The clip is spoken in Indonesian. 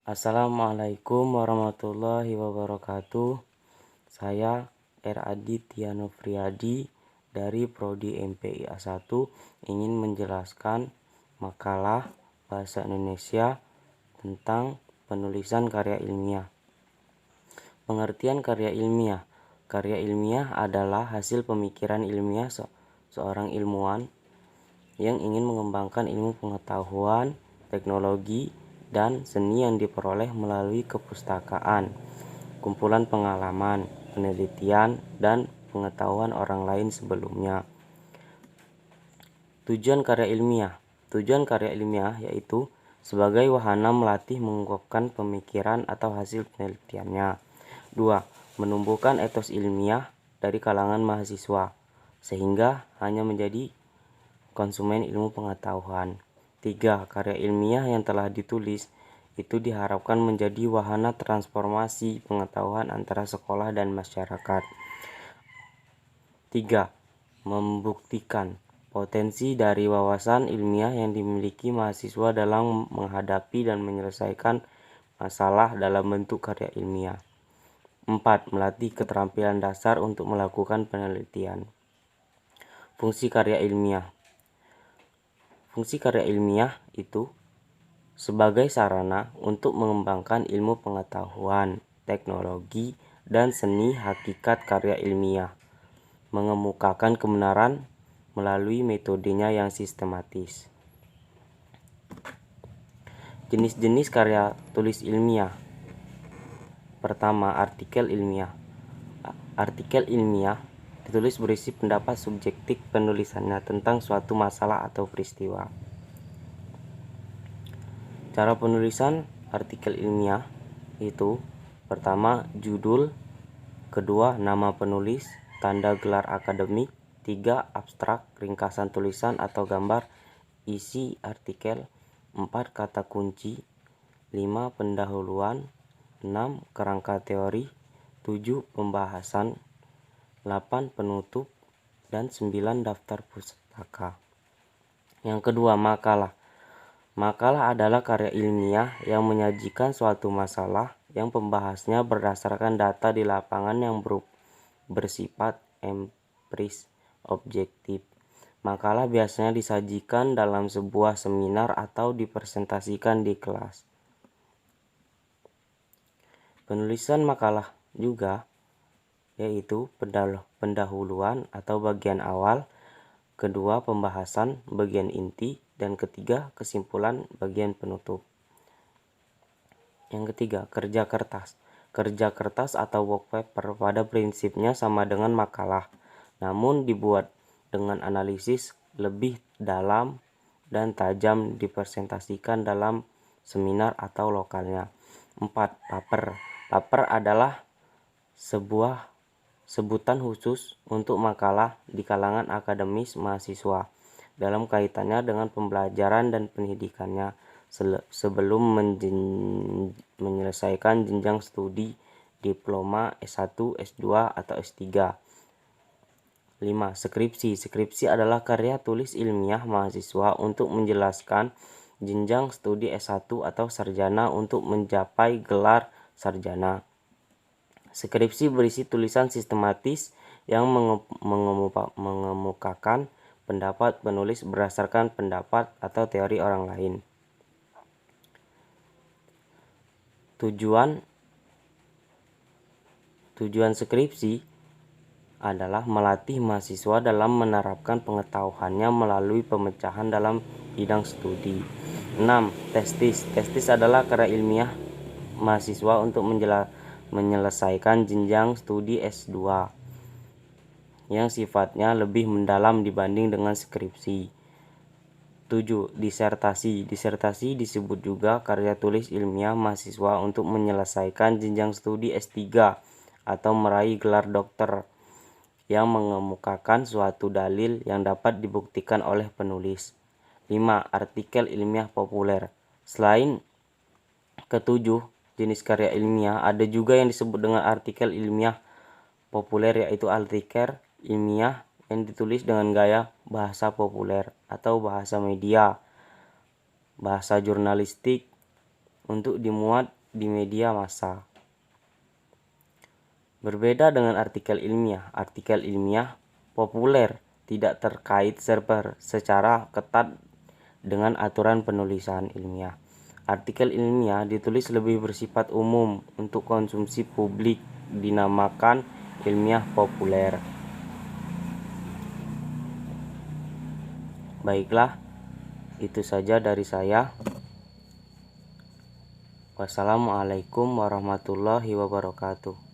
Assalamualaikum warahmatullahi wabarakatuh. Saya Aditya Nofriyadi dari Prodi MPIA 1 ingin menjelaskan makalah bahasa Indonesia tentang penulisan karya ilmiah. Pengertian karya ilmiah. Karya ilmiah adalah hasil pemikiran ilmiah seorang ilmuwan yang ingin mengembangkan ilmu pengetahuan, teknologi, dan seni yang diperoleh melalui kepustakaan, kumpulan pengalaman, penelitian, dan pengetahuan orang lain sebelumnya. Tujuan karya ilmiah. Tujuan karya ilmiah yaitu sebagai wahana melatih mengungkapkan pemikiran atau hasil penelitiannya. 2. Menumbuhkan etos ilmiah dari kalangan mahasiswa, sehingga hanya menjadi konsumen ilmu pengetahuan. 3. Karya ilmiah yang telah ditulis itu diharapkan menjadi wahana transformasi pengetahuan antara sekolah dan masyarakat. 3. Membuktikan potensi dari wawasan ilmiah yang dimiliki mahasiswa dalam menghadapi dan menyelesaikan masalah dalam bentuk karya ilmiah. 4. Melatih keterampilan dasar untuk melakukan penelitian. Fungsi karya ilmiah. Fungsi karya ilmiah itu sebagai sarana untuk mengembangkan ilmu pengetahuan, teknologi, dan seni hakikat karya ilmiah, mengemukakan kebenaran melalui metodenya yang sistematis. Jenis-jenis karya tulis ilmiah. Pertama, artikel ilmiah. Artikel ilmiah ditulis berisi pendapat subjektif penulisannya tentang suatu masalah atau peristiwa. Cara penulisan artikel ilmiah itu: pertama, judul; kedua, nama penulis, tanda gelar akademik; 3, abstrak, ringkasan tulisan atau gambar isi artikel; 4, kata kunci; 5, pendahuluan; 6, kerangka teori; 7, pembahasan; 8, penutup; dan 9, daftar pustaka. Yang kedua, makalah. Makalah adalah karya ilmiah yang menyajikan suatu masalah yang pembahasnya berdasarkan data di lapangan yang bersifat empiris objektif. Makalah biasanya disajikan dalam sebuah seminar atau dipresentasikan di kelas. Penulisan makalah juga yaitu pendahuluan atau bagian awal, kedua, pembahasan bagian inti, dan ketiga, kesimpulan bagian penutup. Yang ketiga, kerja kertas. Kerja kertas atau work paper pada prinsipnya sama dengan makalah, namun dibuat dengan analisis lebih dalam dan tajam, dipresentasikan dalam seminar atau lokalnya. 4. Paper. Paper adalah sebuah sebutan khusus untuk makalah di kalangan akademis mahasiswa dalam kaitannya dengan pembelajaran dan pendidikannya sebelum menyelesaikan jenjang studi diploma S1, S2, atau S3. 5. Skripsi. Skripsi adalah karya tulis ilmiah mahasiswa untuk menjelaskan jenjang studi S1 atau sarjana untuk mencapai gelar sarjana. Skripsi berisi tulisan sistematis yang mengemukakan pendapat penulis berdasarkan pendapat atau teori orang lain. Tujuan skripsi adalah melatih mahasiswa dalam menerapkan pengetahuannya melalui pemecahan dalam bidang studi. 6. Tesis. Tesis adalah karya ilmiah mahasiswa untuk menyelesaikan jenjang studi S2 yang sifatnya lebih mendalam dibanding dengan skripsi. 7. Disertasi. Disertasi disebut juga karya tulis ilmiah mahasiswa untuk menyelesaikan jenjang studi S3 atau meraih gelar dokter yang mengemukakan suatu dalil yang dapat dibuktikan oleh penulis. 5. Artikel ilmiah populer. Selain ketujuh jenis karya ilmiah, ada juga yang disebut dengan artikel ilmiah populer, yaitu artikel ilmiah yang ditulis dengan gaya bahasa populer atau bahasa media, bahasa jurnalistik untuk dimuat di media massa. Berbeda dengan artikel ilmiah populer tidak terkait secara ketat dengan aturan penulisan ilmiah. Artikel ilmiah ditulis lebih bersifat umum untuk konsumsi publik, dinamakan ilmiah populer. Baiklah, itu saja dari saya. Wassalamualaikum warahmatullahi wabarakatuh.